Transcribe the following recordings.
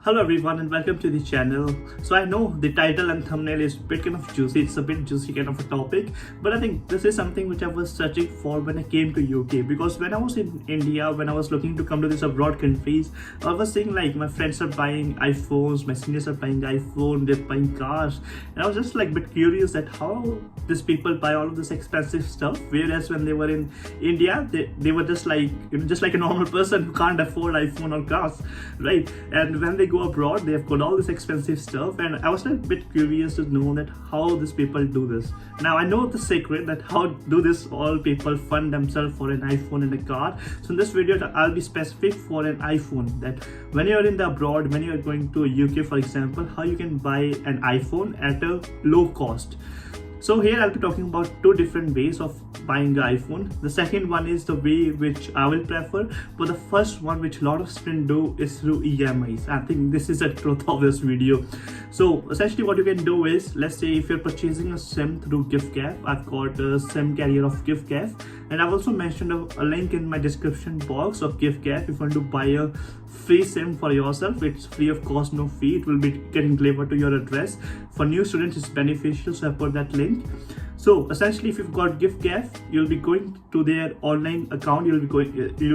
Hello everyone and welcome to the channel. So I know the title and thumbnail is a bit kind of juicy, it's a bit juicy kind of a topic, but I think this is something which I was searching for when I came to UK, because when I was in India, when I was looking to come to these abroad countries, I was seeing like my friends are buying iPhones, my seniors are buying iPhone, they're buying cars, and I was just like a bit curious that how these people buy all of this expensive stuff, whereas when they were in India, they were just like, just like a normal person who can't afford iPhone or cars, right? And when they go abroad, they've got all this expensive stuff, and I was like a bit curious to know that how these people do this. Now I know the secret that how do this all people fund themselves for an iPhone and a car. So in this video I'll be specific for an iPhone, that when you're in the abroad, when you're going to UK for example, how you can buy an iPhone at a low cost. So here I'll be talking about two different ways of buying an iPhone. The second one is the way which I will prefer, but the first one which a lot of students do is through EMIs. I think this is the truth of this video. So essentially what you can do is, let's say if you're purchasing a SIM through giffgaff, I've got a SIM carrier of giffgaff, and I've also mentioned a link in my description box of giffgaff. If you want to buy a free SIM for yourself, it's free of cost, no fee, it will be getting delivered to your address. For new students it's beneficial, so I put that link. So essentially if you've got giffgaff, you'll be going to their online account, you'll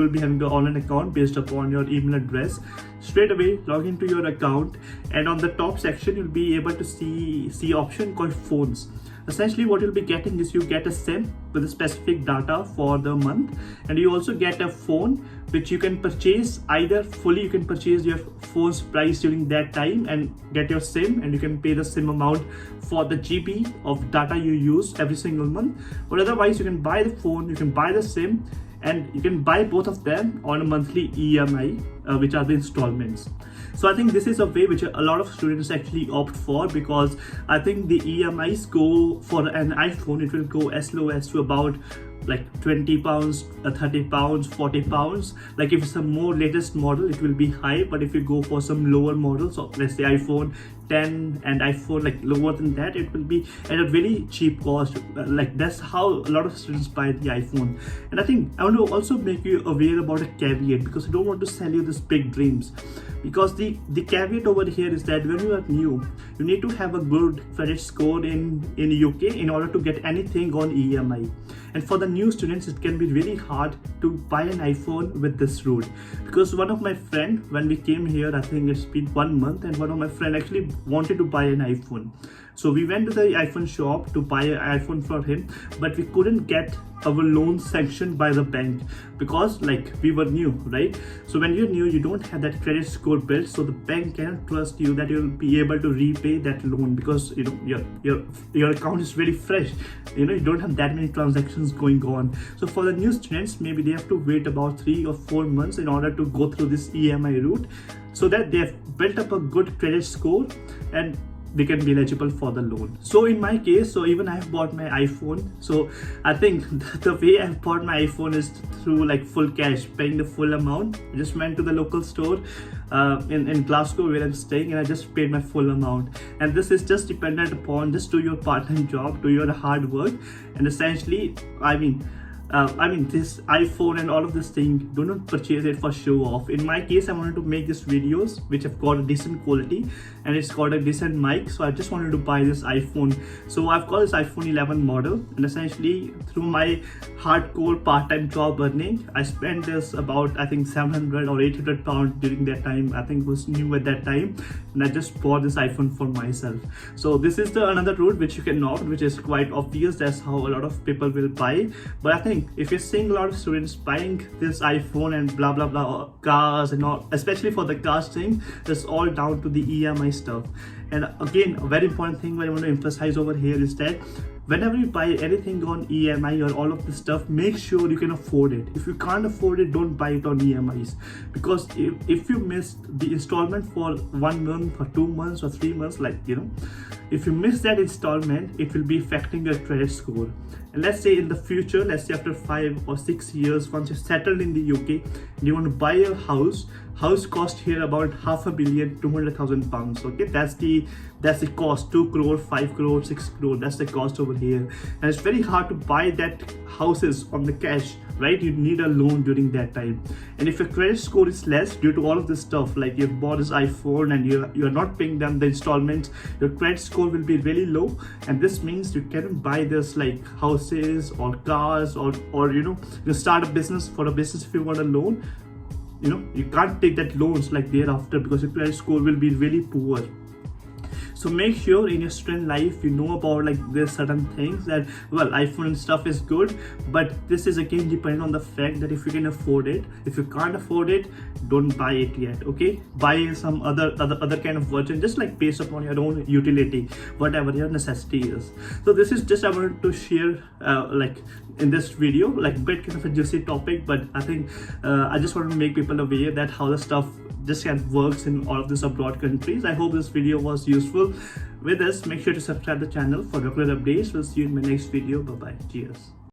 be having an online account based upon your email address. Straight away log into your account, and on the top section you'll be able to see option called phones. Essentially what you'll be getting is you get a SIM with a specific data for the month, and you also get a phone which you can purchase either fully, you can purchase your phone's price during that time and get your SIM, and you can pay the SIM amount for the GB of data you use every single month, or otherwise you can buy the phone, you can buy the SIM, and you can buy both of them on a monthly EMI, which are the installments. So I think this is a way which a lot of students actually opt for, because I think the EMIs go for an iPhone, it will go as low as to about like 20 pounds, 30 pounds, 40 pounds. Like if it's a more latest model, it will be high, but if you go for some lower models, so let's say iPhone 10 and iPhone like lower than that, it will be at a very cheap cost. Like that's how a lot of students buy the iPhone. And I think I want to also make you aware about a caveat, because I don't want to sell you these big dreams, because the caveat over here is that when you are new, you need to have a good credit score in UK in order to get anything on EMI. And for the new students, it can be really hard to buy an iPhone with this route, because one of my friend, when we came here, I think it's been 1 month, and one of my friend actually wanted to buy an iPhone. So we went to the iPhone shop to buy an iPhone for him, but we couldn't get our loan sanctioned by the bank because like we were new, right? So when you're new, you don't have that credit score built, so the bank cannot trust you that you'll be able to repay that loan, because your account is very fresh, you don't have that many transactions going on. So for the new students, maybe they have to wait about 3 or 4 months in order to go through this EMI route, so that they have built up a good credit score and they can be eligible for the loan. So in my case, so even I have bought my iPhone, so I think the way I've bought my iPhone is through like full cash, paying the full amount. I just went to the local store in Glasgow where I'm staying, and I just paid my full amount. And this is just dependent upon just do your part-time job, do your hard work, and essentially I mean this iPhone and all of this thing, do not purchase it for show off. In my case, I wanted to make these videos which have got a decent quality and it's got a decent mic, so I just wanted to buy this iPhone. So I've got this iPhone 11 model, and essentially through my hardcore part-time job earning, I spent this about I think 700 or 800 pounds during that time. I think it was new at that time, and I just bought this iPhone for myself. So this is the another route which you can opt, which is quite obvious. That's how a lot of people will buy. But I think if you're seeing a lot of students buying this iPhone and blah blah blah cars and all, especially for the cars thing, it's all down to the EMI stuff. And again, a very important thing I want to emphasize over here is that whenever you buy anything on EMI or all of this stuff, make sure you can afford it. If you can't afford it, don't buy it on EMIs, because if you missed the installment for 1 month or 2 months or 3 months, like if you miss that installment, it will be affecting your credit score. And let's say in the future, let's say after 5 or 6 years, once you're settled in the UK and you want to buy a house, house cost here about £500,000, 200,000 pounds. Okay, that's the cost. 2 crore, 5 crore, 6 crore, that's the cost over here. And it's very hard to buy that houses on the cash, right? You need a loan during that time. And if your credit score is less due to all of this stuff, like you've bought this iPhone and you are not paying them the installments, your credit score will be really low. And this means you cannot buy this like houses or cars or you start a business. For a business, if you want a loan, you can't take that loans like thereafter, because your credit score will be really poor. So make sure in your student life you know about like there's certain things that, well, iPhone stuff is good, but this is again dependent on the fact that if you can afford it. If you can't afford it, don't buy it yet. Okay, buy some other kind of version, just like based upon your own utility, whatever your necessity is. So this is just I wanted to share like in this video, like bit kind of a juicy topic, but I think I just want to make people aware that how the stuff just kind of works in all of these abroad countries. I hope this video was useful. With this, make sure to subscribe the channel for regular updates. We'll see you in my next video. Bye bye. Cheers.